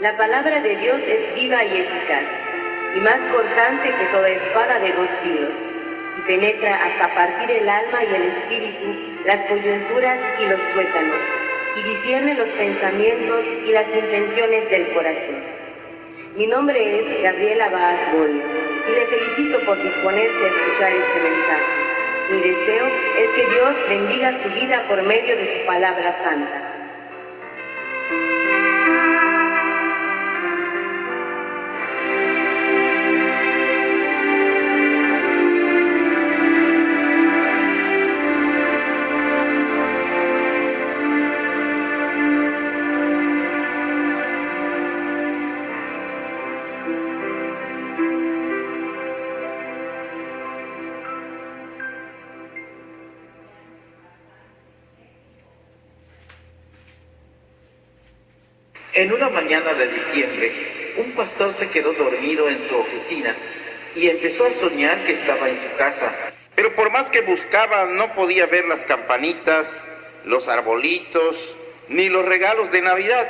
La palabra de Dios es viva y eficaz, y más cortante que toda espada de dos filos, y penetra hasta partir el alma y el espíritu, las coyunturas y los tuétanos, y discierne los pensamientos y las intenciones del corazón. Mi nombre es Gabriela Báez Borio, y le felicito por disponerse a escuchar este mensaje. Mi deseo es que Dios bendiga su vida por medio de su palabra santa. En una mañana de diciembre, un pastor se quedó dormido en su oficina y empezó a soñar que estaba en su casa. Pero por más que buscaba, no podía ver las campanitas, los arbolitos, ni los regalos de Navidad.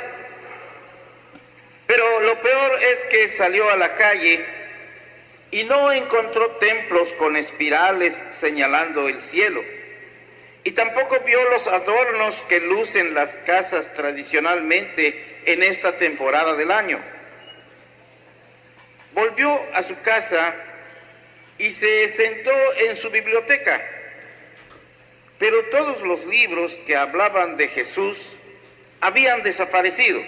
Pero lo peor es que salió a la calle y no encontró templos con espirales señalando el cielo. Y tampoco vio los adornos que lucen las casas tradicionalmente en esta temporada del año. Volvió a su casa y se sentó en su biblioteca, pero todos los libros que hablaban de Jesús habían desaparecido.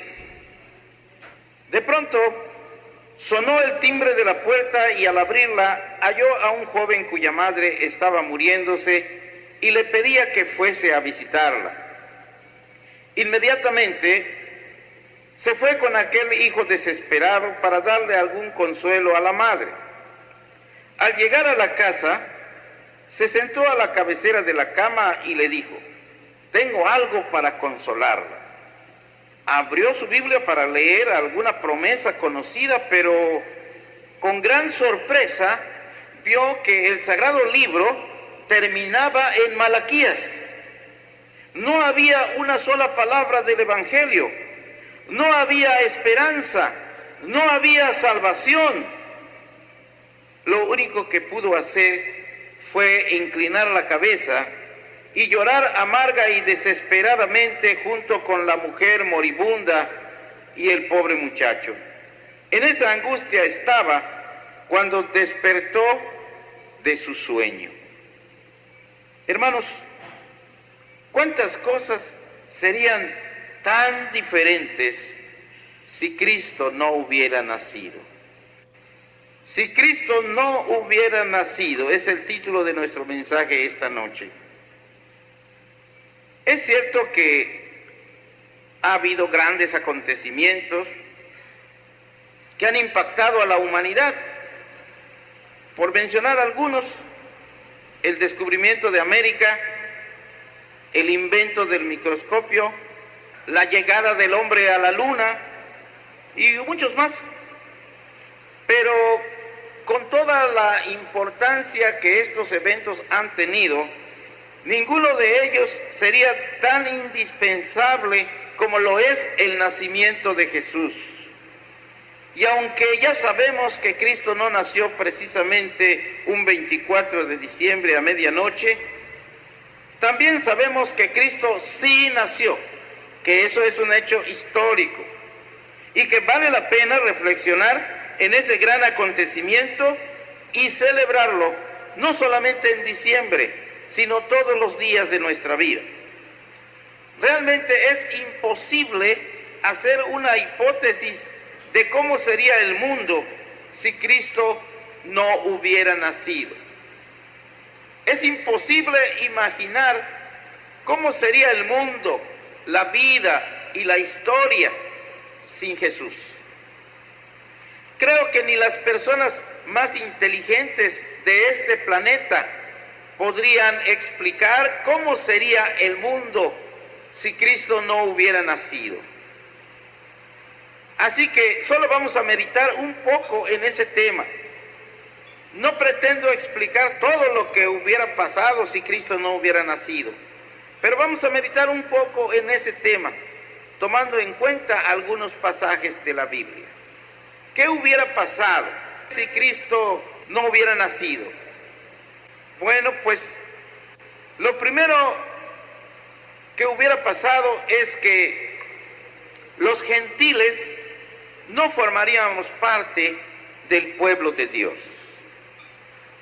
De pronto sonó el timbre de la puerta y al abrirla halló a un joven cuya madre estaba muriéndose y le pedía que fuese a visitarla. Inmediatamente se fue con aquel hijo desesperado para darle algún consuelo a la madre. Al llegar a la casa, se sentó a la cabecera de la cama y le dijo: «Tengo algo para consolarla». Abrió su Biblia para leer alguna promesa conocida, pero con gran sorpresa vio que el sagrado libro terminaba en Malaquías. No había una sola palabra del Evangelio. No había esperanza, no había salvación. Lo único que pudo hacer fue inclinar la cabeza y llorar amarga y desesperadamente junto con la mujer moribunda y el pobre muchacho. En esa angustia estaba cuando despertó de su sueño. Hermanos, ¿cuántas cosas serían tan diferentes si Cristo no hubiera nacido? Si Cristo no hubiera nacido, es el título de nuestro mensaje esta noche. Es cierto que ha habido grandes acontecimientos que han impactado a la humanidad. Por mencionar algunos, el descubrimiento de América, el invento del microscopio, la llegada del hombre a la luna y muchos más. Pero con toda la importancia que estos eventos han tenido, ninguno de ellos sería tan indispensable como lo es el nacimiento de Jesús. Y aunque ya sabemos que Cristo no nació precisamente un 24 de diciembre a medianoche, también sabemos que Cristo sí nació, que eso es un hecho histórico y que vale la pena reflexionar en ese gran acontecimiento y celebrarlo no solamente en diciembre, sino todos los días de nuestra vida. Realmente es imposible hacer una hipótesis de cómo sería el mundo si Cristo no hubiera nacido. Es imposible imaginar cómo sería el mundo, la vida y la historia sin Jesús. Creo que ni las personas más inteligentes de este planeta podrían explicar cómo sería el mundo si Cristo no hubiera nacido. Así que solo vamos a meditar un poco en ese tema. No pretendo explicar todo lo que hubiera pasado si Cristo no hubiera nacido, pero vamos a meditar un poco en ese tema. tomando en cuenta algunos pasajes de la Biblia. ¿Qué hubiera pasado si Cristo no hubiera nacido? Bueno, pues lo primero que hubiera pasado es que los gentiles no formaríamos parte del pueblo de Dios.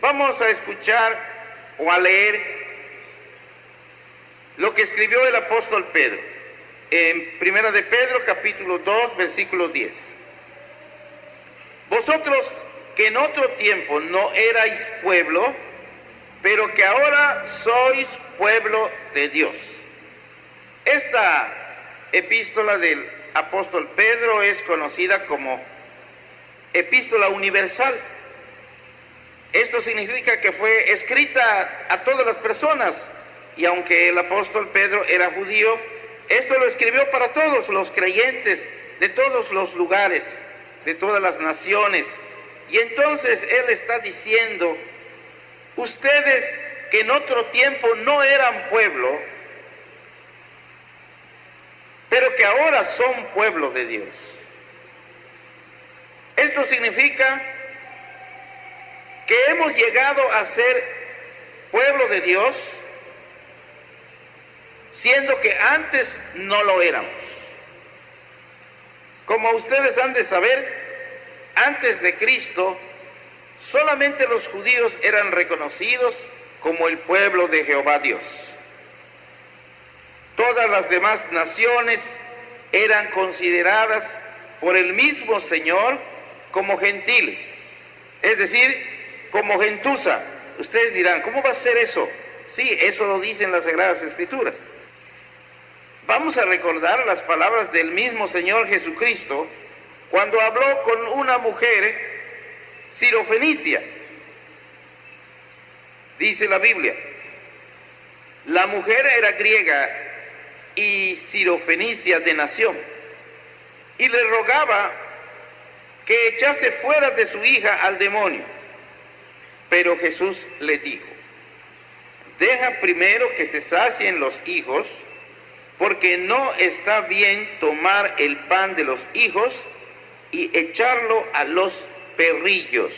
Vamos a escuchar o a leer lo que escribió el apóstol Pedro en Primera de Pedro, capítulo 2, versículo 10. Vosotros que en otro tiempo no erais pueblo, pero que ahora sois pueblo de Dios. Esta epístola del apóstol Pedro es conocida como epístola universal. Esto significa que fue escrita a todas las personas, y aunque el apóstol Pedro era judío, esto lo escribió para todos los creyentes de todos los lugares, de todas las naciones. Y entonces él está diciendo: ustedes que en otro tiempo no eran pueblo, pero que ahora son pueblo de Dios. Esto significa que hemos llegado a ser pueblo de Dios, siendo que antes no lo éramos. Como ustedes han de saber, antes de Cristo, solamente los judíos eran reconocidos como el pueblo de Jehová Dios. Todas las demás naciones eran consideradas por el mismo Señor como gentiles, es decir, como gentuza. Ustedes dirán, ¿cómo va a ser eso? Sí, eso lo dicen las Sagradas Escrituras. Vamos a recordar las palabras del mismo Señor Jesucristo cuando habló con una mujer sirofenicia. Dice la Biblia, la mujer era griega y sirofenicia de nación, y le rogaba que echase fuera de su hija al demonio. Pero Jesús le dijo: deja primero que se sacien los hijos, porque no está bien tomar el pan de los hijos y echarlo a los perrillos.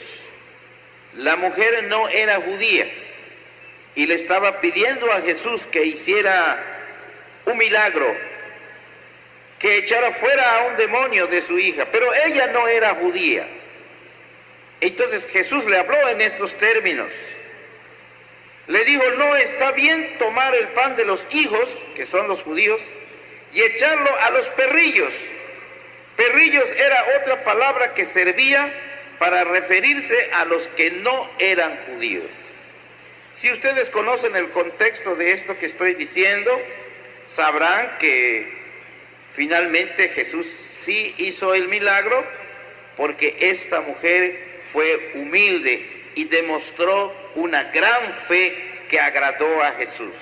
La mujer no era judía y le estaba pidiendo a Jesús que hiciera un milagro, que echara fuera a un demonio de su hija, pero ella no era judía. Entonces Jesús le habló en estos términos. Le dijo: no está bien tomar el pan de los hijos, que son los judíos, y echarlo a los perrillos. Perrillos era otra palabra que servía para referirse a los que no eran judíos. Si ustedes conocen el contexto de esto que estoy diciendo, sabrán que finalmente Jesús sí hizo el milagro, porque esta mujer fue humilde y demostró una gran fe que agradó a Jesús.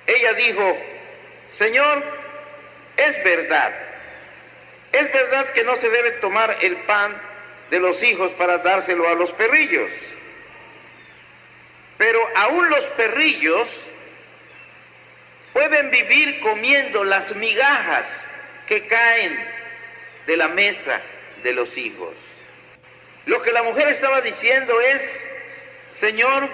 Ella dijo: Señor, es verdad que no se debe tomar el pan de los hijos para dárselo a los perrillos, pero aún los perrillos pueden vivir comiendo las migajas que caen de la mesa de los hijos. Lo que la mujer estaba diciendo es: Señor,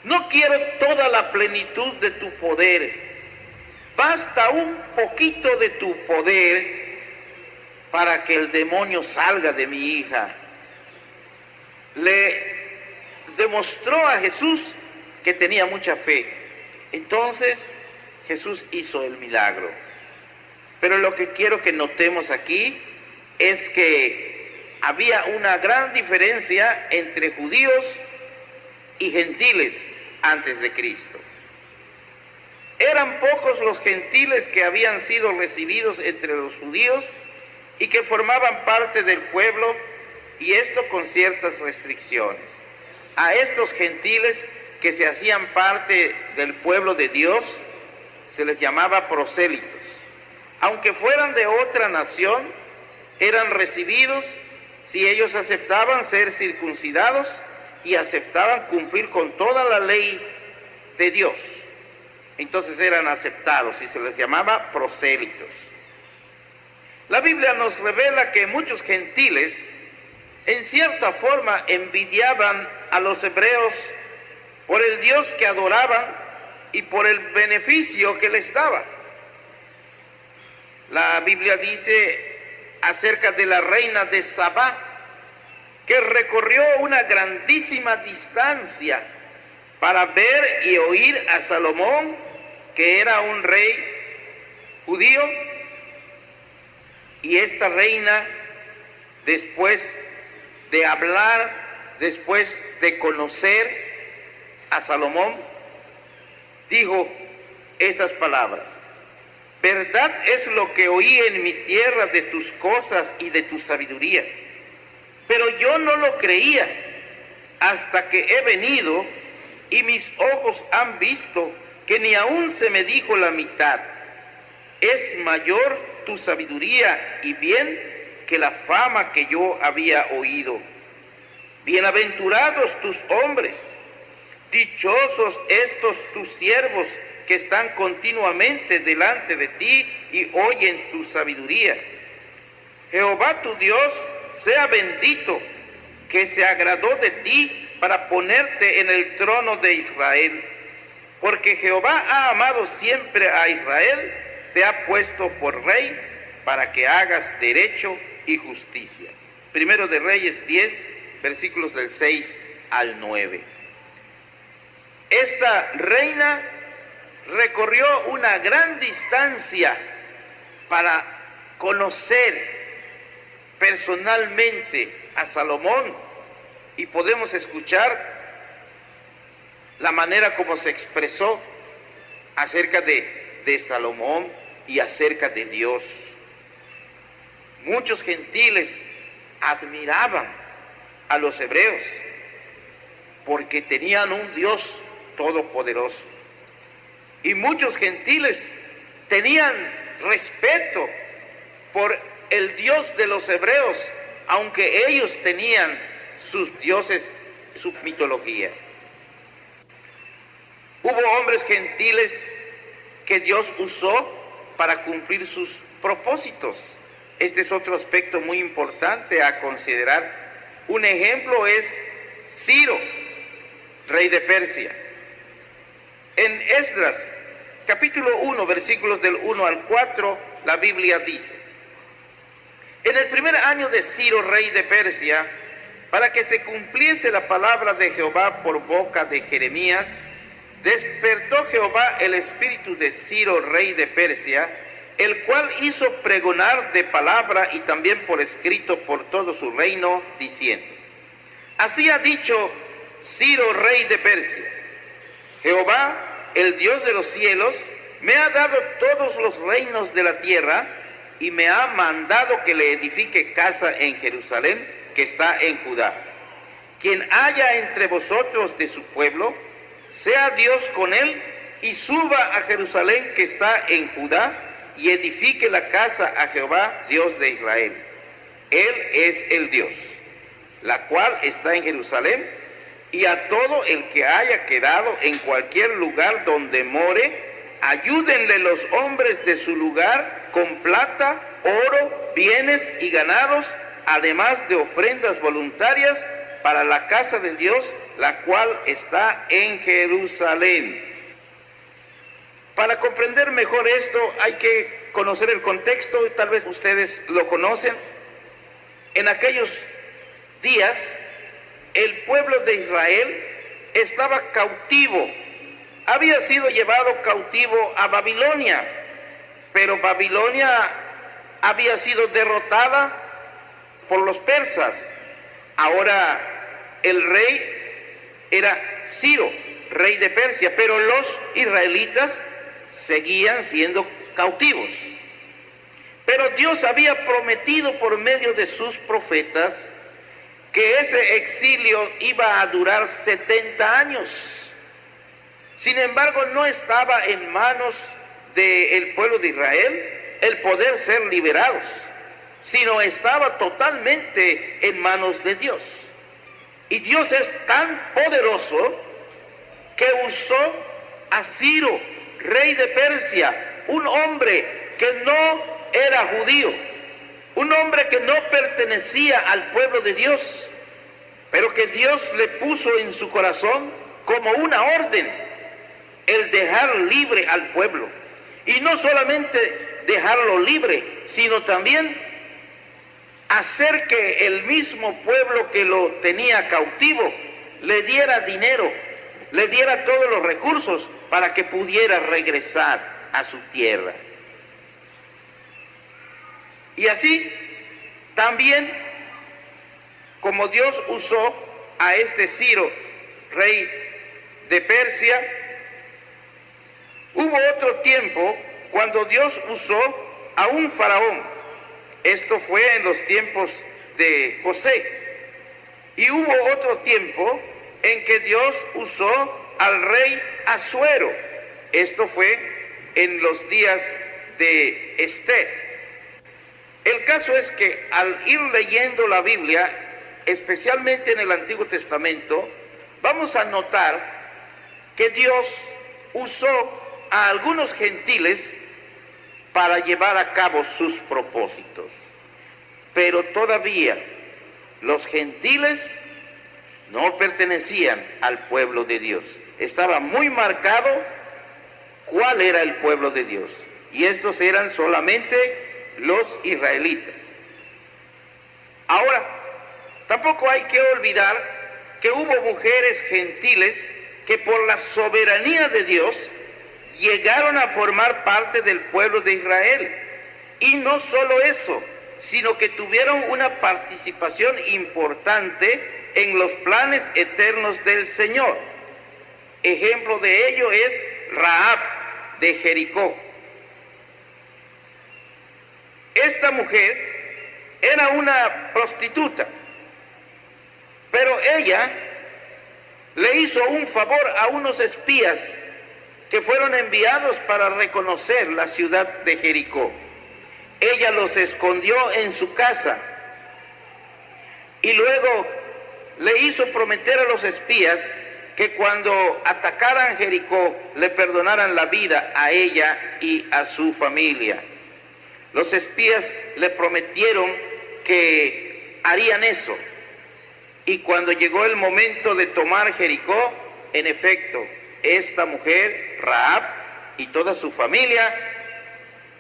no quiero toda la plenitud de tu poder, basta un poquito de tu poder para que el demonio salga de mi hija. Le demostró a Jesús que tenía mucha fe. Entonces Jesús hizo el milagro. Pero lo que quiero que notemos aquí es que había una gran diferencia entre judíos y gentiles antes de Cristo. Eran pocos los gentiles que habían sido recibidos entre los judíos y que formaban parte del pueblo, y esto con ciertas restricciones. A estos gentiles que se hacían parte del pueblo de Dios se les llamaba prosélitos. Aunque fueran de otra nación, eran recibidos si ellos aceptaban ser circuncidados y aceptaban cumplir con toda la ley de Dios. Entonces eran aceptados y se les llamaba prosélitos. La Biblia nos revela que muchos gentiles en cierta forma envidiaban a los hebreos por el Dios que adoraban y por el beneficio que les daba. La Biblia dice acerca de la reina de Sabá, que recorrió una grandísima distancia para ver y oír a Salomón, que era un rey judío, y esta reina, después de hablar, después de conocer a Salomón, dijo estas palabras: verdad es lo que oí en mi tierra de tus cosas y de tu sabiduría, pero yo no lo creía hasta que he venido y mis ojos han visto que ni aún se me dijo la mitad. Es mayor tu sabiduría y bien que la fama que yo había oído. Bienaventurados tus hombres, dichosos estos tus siervos que están continuamente delante de ti y oyen tu sabiduría. Jehová tu Dios sea bendito, que se agradó de ti para ponerte en el trono de Israel. Porque Jehová ha amado siempre a Israel, te ha puesto por rey para que hagas derecho y justicia. Primero de Reyes 10, versículos del 6 al 9. Esta reina recorrió una gran distancia para conocer personalmente a Salomón, y podemos escuchar la manera como se expresó acerca de Salomón y acerca de Dios. Muchos gentiles admiraban a los hebreos porque tenían un Dios todopoderoso. Y muchos gentiles tenían respeto por el Dios de los hebreos, aunque ellos tenían sus dioses, su mitología. Hubo hombres gentiles que Dios usó para cumplir sus propósitos. Este es otro aspecto muy importante a considerar. Un ejemplo es Ciro, rey de Persia. En Esdras, capítulo 1, versículos del 1 al 4, la Biblia dice: en el primer año de Ciro, rey de Persia, para que se cumpliese la palabra de Jehová por boca de Jeremías, despertó Jehová el espíritu de Ciro, rey de Persia, el cual hizo pregonar de palabra y también por escrito por todo su reino, diciendo: así ha dicho Ciro, rey de Persia: Jehová, el Dios de los cielos, me ha dado todos los reinos de la tierra y me ha mandado que le edifique casa en Jerusalén, que está en Judá. Quien haya entre vosotros de su pueblo, sea Dios con él y suba a Jerusalén, que está en Judá, y edifique la casa a Jehová, Dios de Israel. Él es el Dios, la cual está en Jerusalén, y a todo el que haya quedado en cualquier lugar donde more, ayúdenle los hombres de su lugar con plata, oro, bienes y ganados, además de ofrendas voluntarias para la casa de Dios, la cual está en Jerusalén. Para comprender mejor esto hay que conocer el contexto, y tal vez ustedes lo conocen. En aquellos días, el pueblo de Israel estaba cautivo, había sido llevado cautivo a Babilonia, pero Babilonia había sido derrotada por los persas. Ahora el rey era Ciro, rey de Persia, pero los israelitas seguían siendo cautivos. Pero Dios había prometido por medio de sus profetas que ese exilio iba a durar 70 años. Sin embargo, no estaba en manos del pueblo de Israel el poder ser liberados, sino estaba totalmente en manos de Dios. Y Dios es tan poderoso que usó a Ciro, rey de Persia, un hombre que no era judío, Un hombre que no pertenecía al pueblo de Dios, pero que Dios le puso en su corazón como una orden, el dejar libre al pueblo. Y no solamente dejarlo libre, sino también hacer que el mismo pueblo que lo tenía cautivo le diera dinero, le diera todos los recursos para que pudiera regresar a su tierra. Y así también, como Dios usó a este Ciro, rey de Persia, hubo otro tiempo cuando Dios usó a un faraón. Esto fue en los tiempos de José. Y hubo otro tiempo en que Dios usó al rey Asuero. Esto fue en los días de Esther. El caso es que al ir leyendo la Biblia, especialmente en el Antiguo Testamento, vamos a notar que Dios usó a algunos gentiles para llevar a cabo sus propósitos. Pero todavía los gentiles no pertenecían al pueblo de Dios. Estaba muy marcado cuál era el pueblo de Dios. Y estos eran solamente los israelitas. Ahora, tampoco hay que olvidar que hubo mujeres gentiles que por la soberanía de Dios llegaron a formar parte del pueblo de Israel. Y no solo eso, sino que tuvieron una participación importante en los planes eternos del Señor. Ejemplo de ello es Rahab de Jericó. Esta mujer era una prostituta, pero ella le hizo un favor a unos espías que fueron enviados para reconocer la ciudad de Jericó. Ella los escondió en su casa y luego le hizo prometer a los espías que cuando atacaran Jericó le perdonaran la vida a ella y a su familia. Los espías le prometieron que harían eso. Y cuando llegó el momento de tomar Jericó, en efecto, esta mujer, Rahab, y toda su familia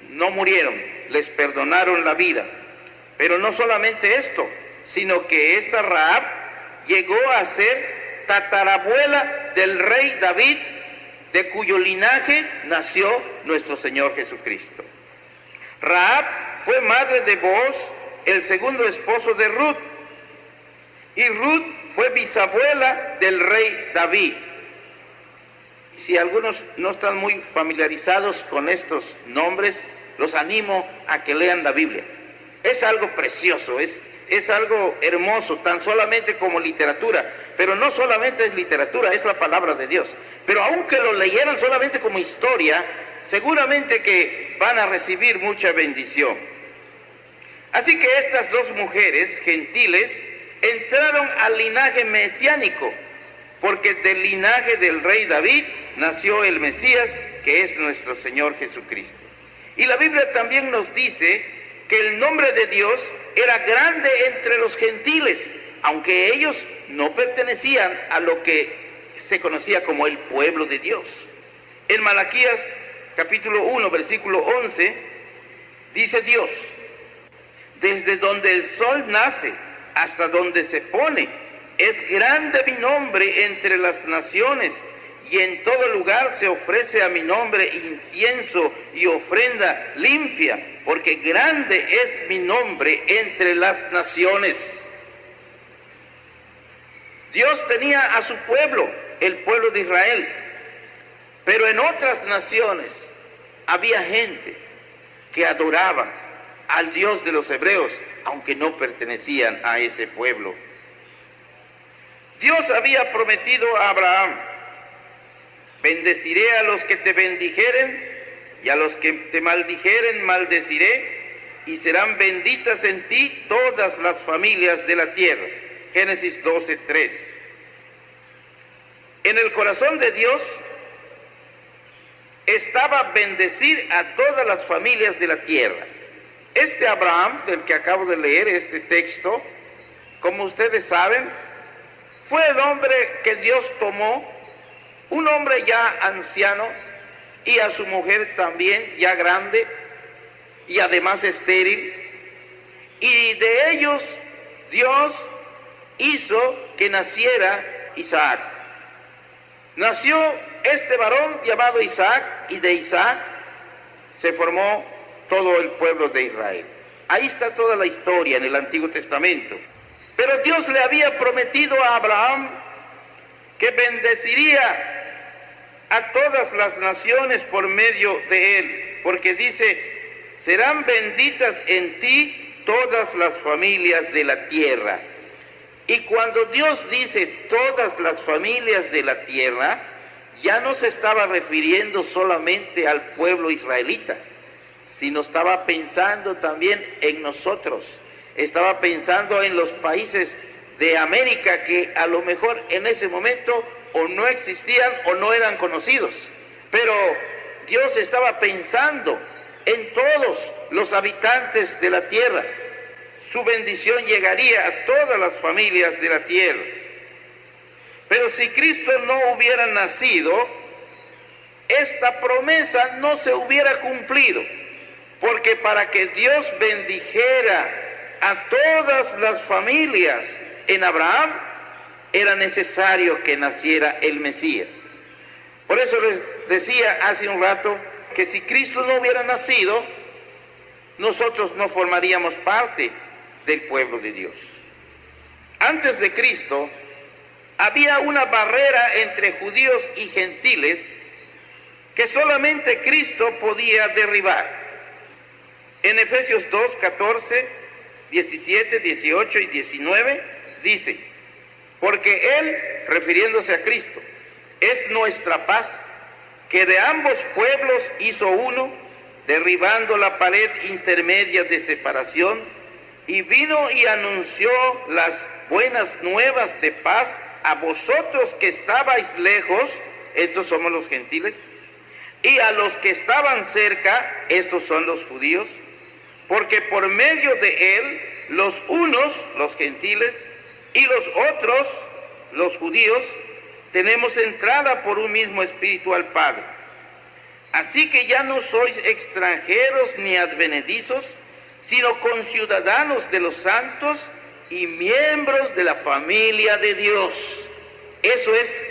no murieron, les perdonaron la vida. Pero no solamente esto, sino que esta Rahab llegó a ser tatarabuela del rey David, de cuyo linaje nació nuestro Señor Jesucristo. Rahab fue madre de Booz, el segundo esposo de Ruth, y Ruth fue bisabuela del rey David. Si algunos no están muy familiarizados con estos nombres, los animo a que lean la Biblia. Es algo precioso, es algo hermoso, tan solamente como literatura, pero no solamente es literatura, es la palabra de Dios. Pero aunque lo leyeran solamente como historia, seguramente que van a recibir mucha bendición. Así que estas dos mujeres gentiles entraron al linaje mesiánico, porque del linaje del rey David nació el Mesías, que es nuestro Señor Jesucristo. Y la Biblia también nos dice que el nombre de Dios era grande entre los gentiles, aunque ellos no pertenecían a lo que se conocía como el pueblo de Dios. En Malaquías capítulo 1, versículo 11, dice Dios: desde donde el sol nace hasta donde se pone, es grande mi nombre entre las naciones, y en todo lugar se ofrece a mi nombre incienso y ofrenda limpia, porque grande es mi nombre entre las naciones. Dios tenía a su pueblo, el pueblo de Israel, pero en otras naciones había gente que adoraba al Dios de los hebreos, aunque no pertenecían a ese pueblo. Dios había prometido a Abraham: bendeciré a los que te bendijeren, y a los que te maldijeren maldeciré, y serán benditas en ti todas las familias de la tierra. Génesis 12:3. En el corazón de Dios estaba bendecir a todas las familias de la tierra. Este Abraham, del que acabo de leer este texto, como ustedes saben, fue el hombre que Dios tomó, un hombre ya anciano, y a su mujer también ya grande, y además estéril, y de ellos Dios hizo que naciera Isaac. Nació este varón llamado Isaac, y de Isaac se formó todo el pueblo de Israel. Ahí está toda la historia en el Antiguo Testamento. Pero Dios le había prometido a Abraham que bendeciría a todas las naciones por medio de él, porque dice: serán benditas en ti todas las familias de la tierra. Y cuando Dios dice todas las familias de la tierra, ya no se estaba refiriendo solamente al pueblo israelita, sino estaba pensando también en nosotros. Estaba pensando en los países de América que a lo mejor en ese momento o no existían o no eran conocidos. Pero Dios estaba pensando en todos los habitantes de la tierra. Su bendición llegaría a todas las familias de la tierra. Pero si Cristo no hubiera nacido, esta promesa no se hubiera cumplido, porque para que Dios bendijera a todas las familias en Abraham, era necesario que naciera el Mesías. Por eso les decía hace un rato que si Cristo no hubiera nacido, nosotros no formaríamos parte del pueblo de Dios. Antes de Cristo, había una barrera entre judíos y gentiles que solamente Cristo podía derribar. En Efesios 2, 14, 17, 18 y 19 dice: porque Él, refiriéndose a Cristo, es nuestra paz, que de ambos pueblos hizo uno, derribando la pared intermedia de separación, y vino y anunció las buenas nuevas de paz a vosotros que estabais lejos, estos somos los gentiles, y a los que estaban cerca, estos son los judíos, porque por medio de Él, los unos, los gentiles, y los otros, los judíos, tenemos entrada por un mismo espíritu al Padre. Así que ya no sois extranjeros ni advenedizos, sino conciudadanos de los santos y miembros de la familia de Dios. Eso es,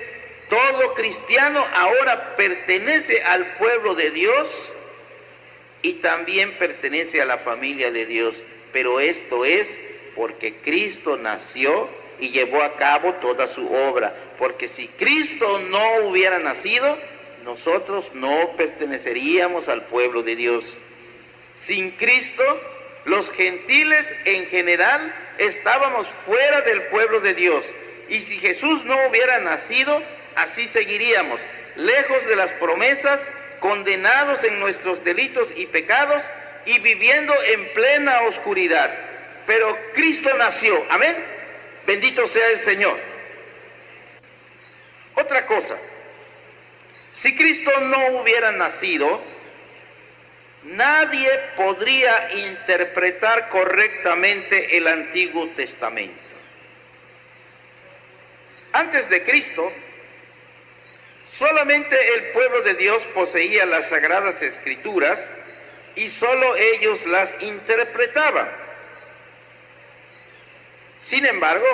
todo cristiano ahora pertenece al pueblo de Dios y también pertenece a la familia de Dios. Pero esto es porque Cristo nació y llevó a cabo toda su obra. Porque si Cristo no hubiera nacido, nosotros no perteneceríamos al pueblo de Dios. Sin Cristo, los gentiles en general estábamos fuera del pueblo de Dios. Y si Jesús no hubiera nacido, así seguiríamos, lejos de las promesas, condenados en nuestros delitos y pecados y viviendo en plena oscuridad. Pero Cristo nació, amén, bendito sea el Señor. Otra cosa, si Cristo no hubiera nacido, nadie podría interpretar correctamente el Antiguo Testamento. Antes de Cristo, solamente el pueblo de Dios poseía las Sagradas Escrituras y solo ellos las interpretaban. Sin embargo,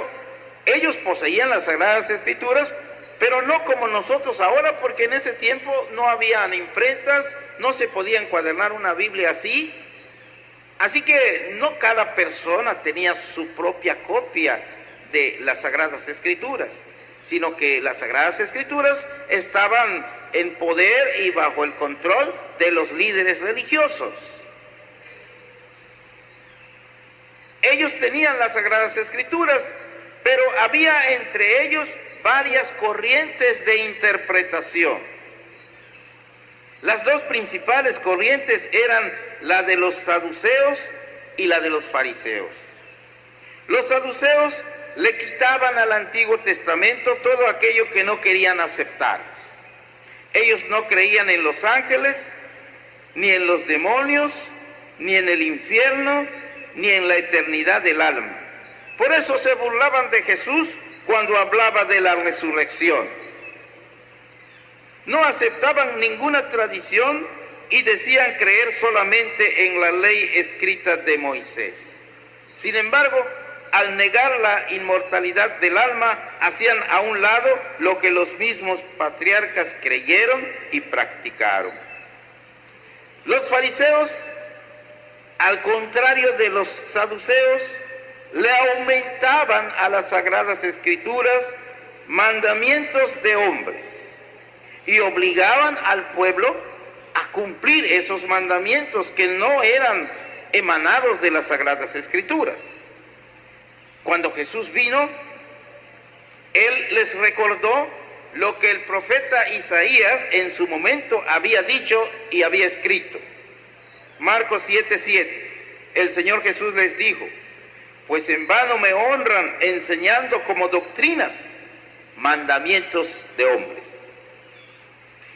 ellos poseían las Sagradas Escrituras, pero no como nosotros ahora, porque en ese tiempo no habían imprentas, no se podía encuadernar una Biblia así. Así que no cada persona tenía su propia copia de las Sagradas Escrituras, sino que las Sagradas Escrituras estaban en poder y bajo el control de los líderes religiosos. Ellos tenían las Sagradas Escrituras, pero había entre ellos varias corrientes de interpretación. Las dos principales corrientes eran la de los saduceos y la de los fariseos. Los saduceos le quitaban al Antiguo Testamento todo aquello que no querían aceptar. Ellos no creían en los ángeles, ni en los demonios, ni en el infierno, ni en la eternidad del alma. Por eso se burlaban de Jesús cuando hablaba de la resurrección. No aceptaban ninguna tradición y decían creer solamente en la ley escrita de Moisés. Sin embargo, al negar la inmortalidad del alma, hacían a un lado lo que los mismos patriarcas creyeron y practicaron. Los fariseos, al contrario de los saduceos, le aumentaban a las Sagradas Escrituras mandamientos de hombres y obligaban al pueblo a cumplir esos mandamientos que no eran emanados de las Sagradas Escrituras. Cuando Jesús vino, Él les recordó lo que el profeta Isaías en su momento había dicho y había escrito. Marcos 7:7, el Señor Jesús les dijo: pues en vano me honran enseñando como doctrinas mandamientos de hombres.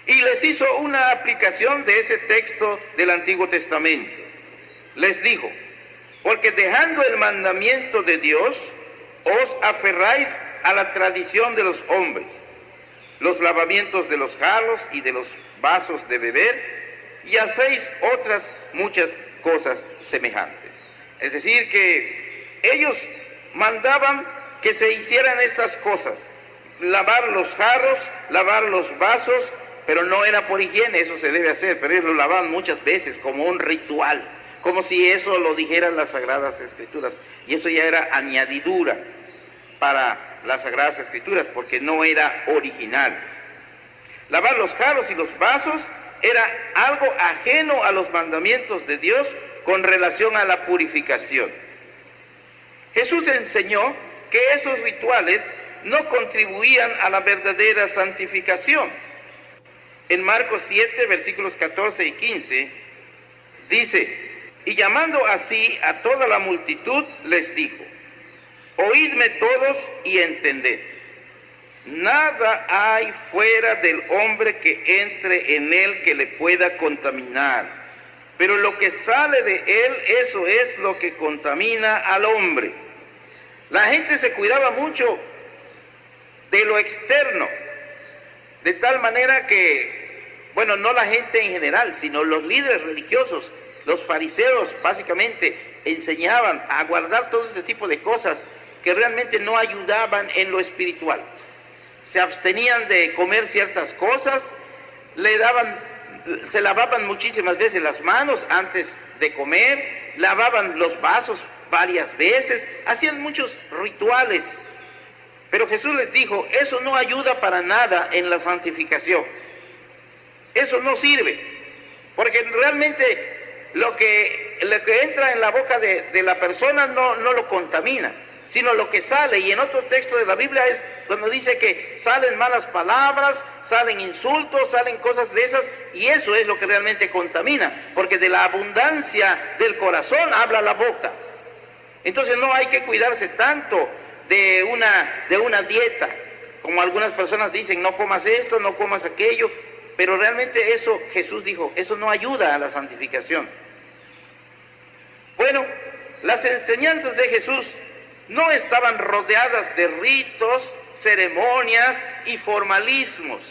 Y les hizo una aplicación de ese texto del Antiguo Testamento. Les dijo: porque dejando el mandamiento de Dios, os aferráis a la tradición de los hombres, los lavamientos de los jarros y de los vasos de beber, y hacéis otras muchas cosas semejantes. Es decir, que ellos mandaban que se hicieran estas cosas: lavar los jarros, lavar los vasos, pero no era por higiene, eso se debe hacer, pero ellos lo lavaban muchas veces como un ritual, como si eso lo dijeran las Sagradas Escrituras, y eso ya era añadidura para las Sagradas Escrituras, porque no era original. Lavar los jarros y los vasos era algo ajeno a los mandamientos de Dios con relación a la purificación. Jesús enseñó que esos rituales no contribuían a la verdadera santificación. En Marcos 7, versículos 14 y 15, dice: y llamando así a toda la multitud, les dijo: oídme todos y entended. Nada hay fuera del hombre que entre en él que le pueda contaminar, pero lo que sale de él, eso es lo que contamina al hombre. La gente se cuidaba mucho de lo externo, de tal manera que, bueno, no la gente en general, sino los líderes religiosos, los fariseos básicamente enseñaban a guardar todo este tipo de cosas que realmente no ayudaban en lo espiritual. Se abstenían de comer ciertas cosas, se lavaban muchísimas veces las manos antes de comer, lavaban los vasos varias veces, hacían muchos rituales. Pero Jesús les dijo: eso no ayuda para nada en la santificación. Eso no sirve, porque realmente lo que entra en la boca de la persona no lo contamina, sino lo que sale. Y en otro texto de la Biblia es cuando dice que salen malas palabras, salen insultos, salen cosas de esas, y eso es lo que realmente contamina, porque de la abundancia del corazón habla la boca. Entonces no hay que cuidarse tanto de una dieta, como algunas personas dicen: no comas esto, no comas aquello, pero realmente eso, Jesús dijo, eso no ayuda a la santificación. Bueno, las enseñanzas de Jesús no estaban rodeadas de ritos, ceremonias y formalismos.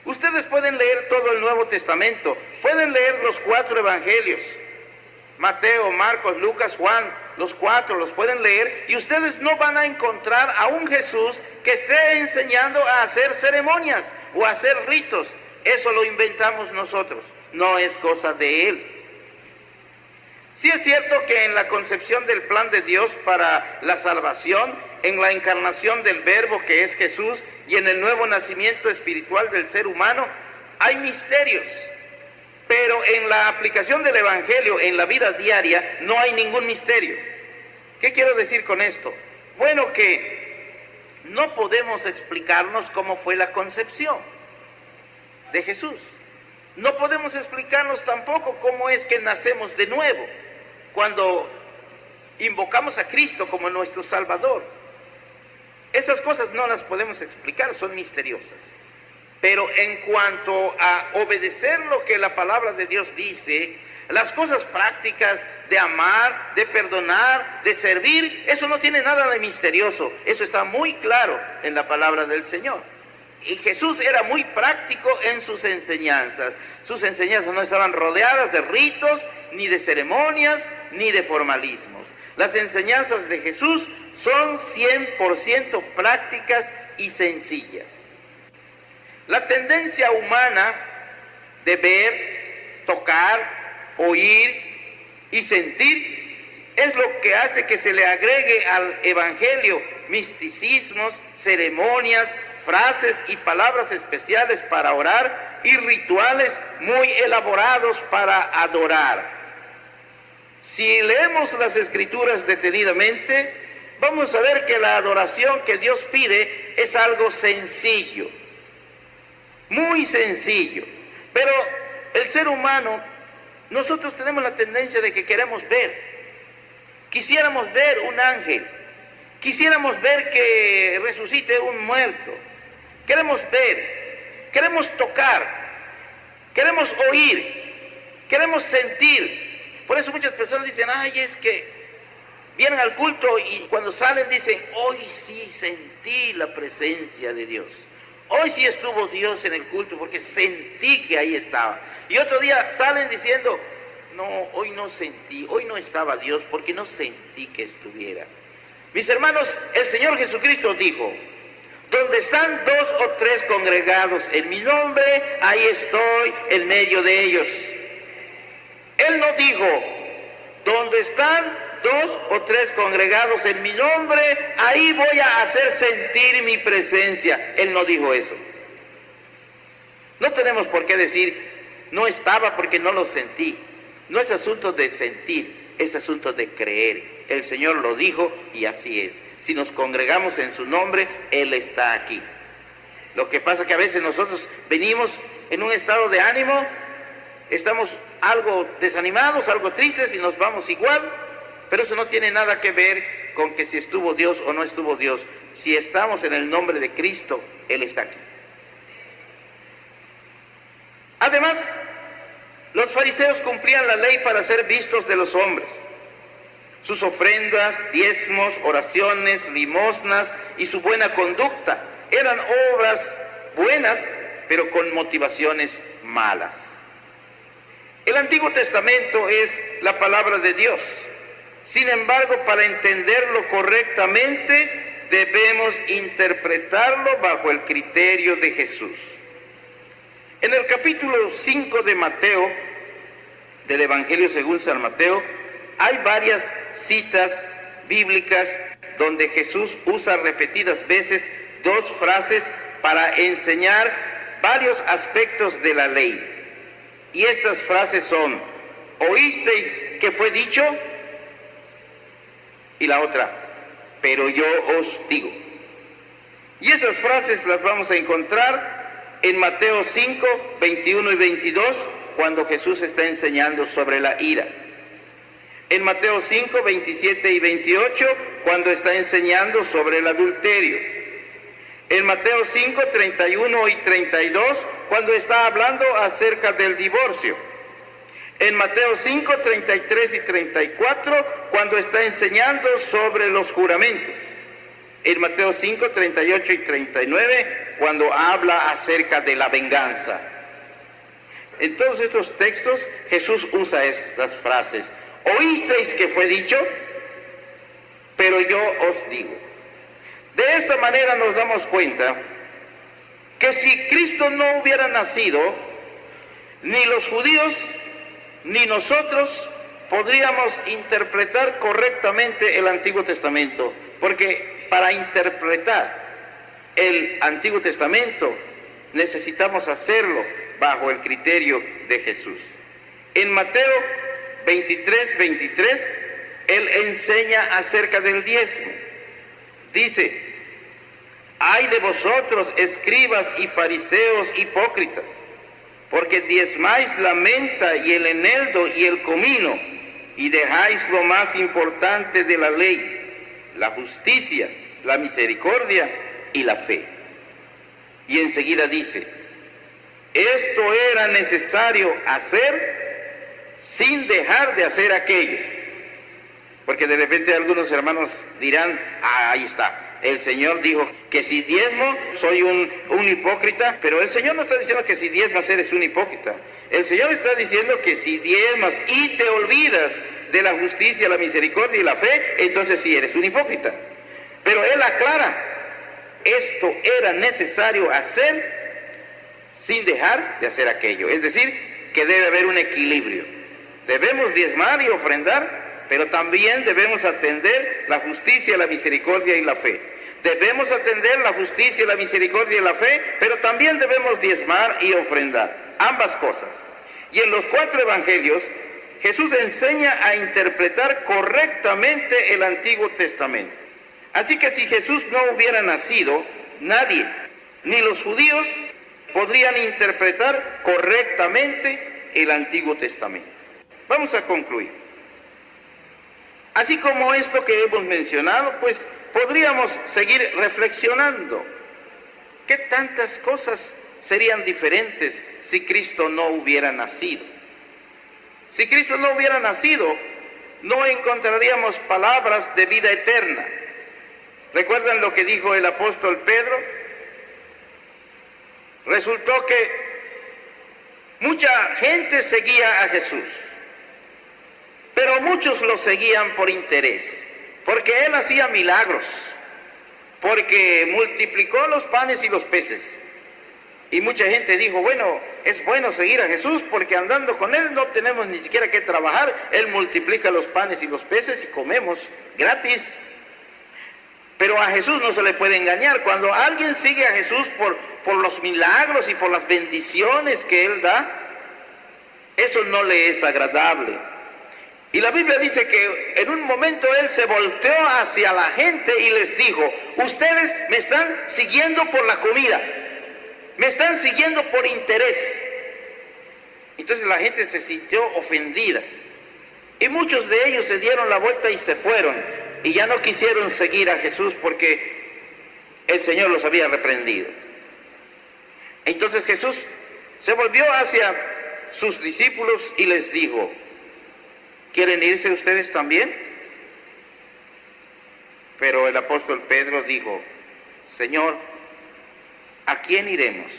Ustedes pueden leer todo el Nuevo Testamento, pueden leer los 4 evangelios, Mateo, Marcos, Lucas, Juan, los 4 los pueden leer, y ustedes no van a encontrar a un Jesús que esté enseñando a hacer ceremonias o a hacer ritos. Eso lo inventamos nosotros, no es cosa de Él. Sí es cierto que en la concepción del plan de Dios para la salvación, en la encarnación del Verbo que es Jesús y en el nuevo nacimiento espiritual del ser humano, hay misterios. Pero en la aplicación del Evangelio en la vida diaria no hay ningún misterio. ¿Qué quiero decir con esto? Bueno, que no podemos explicarnos cómo fue la concepción de Jesús. No podemos explicarnos tampoco cómo es que nacemos de nuevo cuando invocamos a Cristo como nuestro Salvador. Esas cosas no las podemos explicar, son misteriosas. Pero en cuanto a obedecer lo que la palabra de Dios dice, Las cosas prácticas de amar, de perdonar, de servir, eso no tiene nada de misterioso. Eso está muy claro en la palabra del Señor. Y Jesús era muy práctico en sus enseñanzas. Sus enseñanzas no estaban rodeadas de ritos, ni de ceremonias, ni de formalismos. Las enseñanzas de Jesús son 100% prácticas y sencillas. La tendencia humana de ver, tocar, oír y sentir es lo que hace que se le agregue al evangelio misticismos, ceremonias, frases y palabras especiales para orar y rituales muy elaborados para adorar. Si leemos las Escrituras detenidamente, vamos a ver que la adoración que Dios pide es algo sencillo, muy sencillo. Pero el ser humano, nosotros tenemos la tendencia de que queremos ver. Quisiéramos ver un ángel, quisiéramos ver que resucite un muerto. Queremos ver, queremos tocar, queremos oír, queremos sentir. Por eso muchas personas dicen, ay, es que vienen al culto y cuando salen dicen, hoy sí sentí la presencia de Dios. Hoy sí estuvo Dios en el culto porque sentí que ahí estaba. Y otro día salen diciendo, no, hoy no sentí, hoy no estaba Dios porque no sentí que estuviera. Mis hermanos, el Señor Jesucristo dijo, donde están 2 o 3 congregados en mi nombre, ahí estoy en medio de ellos. Él no dijo, donde están 2 o 3 congregados en mi nombre, ahí voy a hacer sentir mi presencia. Él no dijo eso. No tenemos por qué decir, no estaba porque no lo sentí. No es asunto de sentir, es asunto de creer. El Señor lo dijo y así es. Si nos congregamos en su nombre, Él está aquí. Lo que pasa es que a veces nosotros venimos en un estado de ánimo, estamos algo desanimados, algo tristes y nos vamos igual, pero eso no tiene nada que ver con que si estuvo Dios o no estuvo Dios. Si estamos en el nombre de Cristo, Él está aquí. Además, los fariseos cumplían la ley para ser vistos de los hombres. Sus ofrendas, diezmos, oraciones, limosnas y su buena conducta eran obras buenas, pero con motivaciones malas. El Antiguo Testamento es la palabra de Dios. Sin embargo, para entenderlo correctamente, debemos interpretarlo bajo el criterio de Jesús. En el capítulo 5 de Mateo, del Evangelio según San Mateo, hay varias citas bíblicas donde Jesús usa repetidas veces 2 frases para enseñar varios aspectos de la ley. Y estas frases son, ¿oísteis que fue dicho? Y la otra, pero yo os digo. Y esas frases las vamos a encontrar en Mateo 5, 21 y 22, cuando Jesús está enseñando sobre la ira. En Mateo 5, 27 y 28, cuando está enseñando sobre el adulterio. En Mateo 5, 31 y 32, cuando está hablando acerca del divorcio. En Mateo 5, 33 y 34, cuando está enseñando sobre los juramentos. En Mateo 5, 38 y 39, cuando habla acerca de la venganza. En todos estos textos, Jesús usa estas frases. ¿Oísteis que fue dicho? Pero yo os digo. De esta manera nos damos cuenta que si Cristo no hubiera nacido, ni los judíos ni nosotros podríamos interpretar correctamente el Antiguo Testamento, porque para interpretar el Antiguo Testamento necesitamos hacerlo bajo el criterio de Jesús. En Mateo 23, 23, Él enseña acerca del diezmo. Dice, ay de vosotros, escribas y fariseos hipócritas, porque diezmáis la menta y el eneldo y el comino, y dejáis lo más importante de la ley, la justicia, la misericordia y la fe. Y enseguida dice, esto era necesario hacer sin dejar de hacer aquello. Porque de repente algunos hermanos dirán, ahí está, el Señor dijo que si diezmo soy un hipócrita, pero el Señor no está diciendo que si diezmas eres un hipócrita. El Señor está diciendo que si diezmas y te olvidas de la justicia, la misericordia y la fe, entonces sí eres un hipócrita. Pero Él aclara, esto era necesario hacer sin dejar de hacer aquello. Es decir, que debe haber un equilibrio. Debemos diezmar y ofrendar, pero también debemos atender la justicia, la misericordia y la fe. Debemos atender la justicia, la misericordia y la fe, pero también debemos diezmar y ofrendar. Ambas cosas. Y en los 4 evangelios, Jesús enseña a interpretar correctamente el Antiguo Testamento. Así que si Jesús no hubiera nacido, nadie, ni los judíos, podrían interpretar correctamente el Antiguo Testamento. Vamos a concluir. Así como esto que hemos mencionado, pues podríamos seguir reflexionando. ¿Qué tantas cosas serían diferentes si Cristo no hubiera nacido? Si Cristo no hubiera nacido, no encontraríamos palabras de vida eterna. ¿Recuerdan lo que dijo el apóstol Pedro? Resultó que mucha gente seguía a Jesús, pero muchos lo seguían por interés, porque Él hacía milagros, porque multiplicó los panes y los peces. Y mucha gente dijo, bueno, es bueno seguir a Jesús porque andando con Él no tenemos ni siquiera que trabajar, Él multiplica los panes y los peces y comemos gratis. Pero a Jesús no se le puede engañar. Cuando alguien sigue a Jesús por los milagros y por las bendiciones que Él da, eso no le es agradable. Y la Biblia dice que en un momento Él se volteó hacia la gente y les dijo, ustedes me están siguiendo por la comida, me están siguiendo por interés. Entonces la gente se sintió ofendida. Y muchos de ellos se dieron la vuelta y se fueron. Y ya no quisieron seguir a Jesús porque el Señor los había reprendido. Entonces Jesús se volvió hacia sus discípulos y les dijo, ¿quieren irse ustedes también? Pero el apóstol Pedro dijo, Señor, ¿a quién iremos?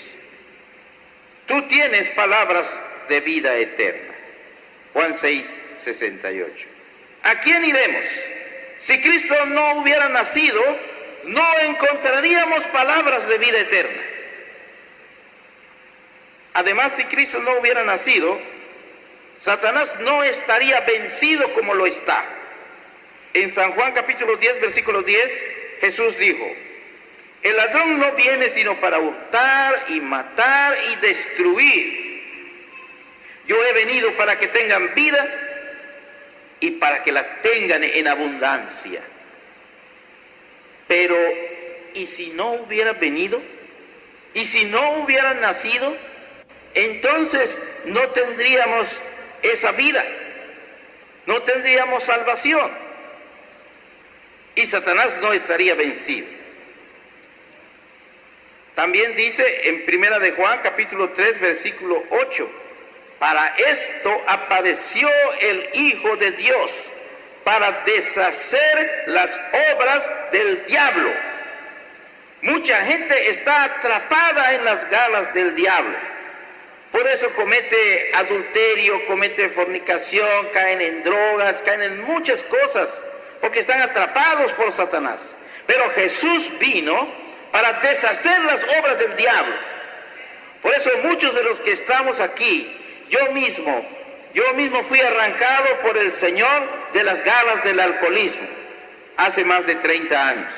Tú tienes palabras de vida eterna. Juan 6, 68. ¿A quién iremos? Si Cristo no hubiera nacido, no encontraríamos palabras de vida eterna. Además, si Cristo no hubiera nacido, Satanás no estaría vencido como lo está. En San Juan capítulo 10, versículo 10, Jesús dijo, el ladrón no viene sino para hurtar y matar y destruir. Yo he venido para que tengan vida y para que la tengan en abundancia. Pero, ¿y si no hubiera venido? ¿Y si no hubiera nacido? Entonces no tendríamos esa vida, no tendríamos salvación. Y Satanás no estaría vencido. También dice en 1 de Juan, capítulo 3, versículo 8, para esto apareció el Hijo de Dios, para deshacer las obras del diablo. Mucha gente está atrapada en las garras del diablo. Por eso comete adulterio, comete fornicación, caen en drogas, caen en muchas cosas, porque están atrapados por Satanás. Pero Jesús vino para deshacer las obras del diablo. Por eso muchos de los que estamos aquí, yo mismo fui arrancado por el Señor de las garras del alcoholismo hace más de 30 años.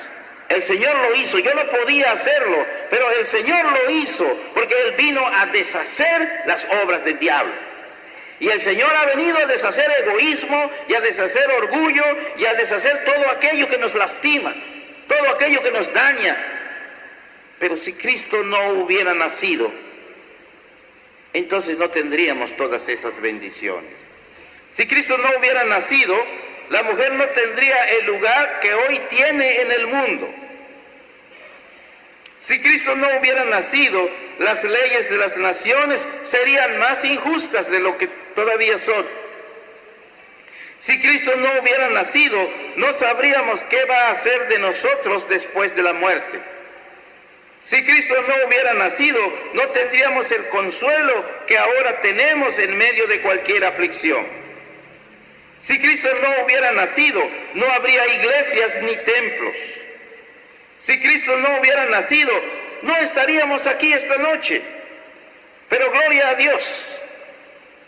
El Señor lo hizo, yo no podía hacerlo, pero el Señor lo hizo porque Él vino a deshacer las obras del diablo. Y el Señor ha venido a deshacer egoísmo y a deshacer orgullo y a deshacer todo aquello que nos lastima, todo aquello que nos daña. Pero si Cristo no hubiera nacido, entonces no tendríamos todas esas bendiciones. Si Cristo no hubiera nacido, la mujer no tendría el lugar que hoy tiene en el mundo. Si Cristo no hubiera nacido, las leyes de las naciones serían más injustas de lo que todavía son. Si Cristo no hubiera nacido, no sabríamos qué va a hacer de nosotros después de la muerte. Si Cristo no hubiera nacido, no tendríamos el consuelo que ahora tenemos en medio de cualquier aflicción. Si Cristo no hubiera nacido, no habría iglesias ni templos. Si Cristo no hubiera nacido, no estaríamos aquí esta noche. Pero gloria a Dios,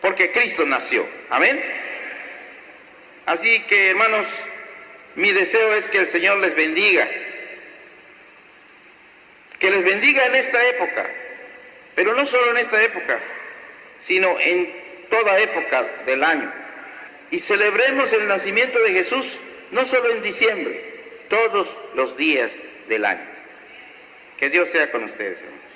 porque Cristo nació. Amén. Así que, hermanos, mi deseo es que el Señor les bendiga. Que les bendiga en esta época, pero no solo en esta época, sino en toda época del año. Y celebremos el nacimiento de Jesús no solo en diciembre, todos los días del año. Que Dios sea con ustedes, hermanos.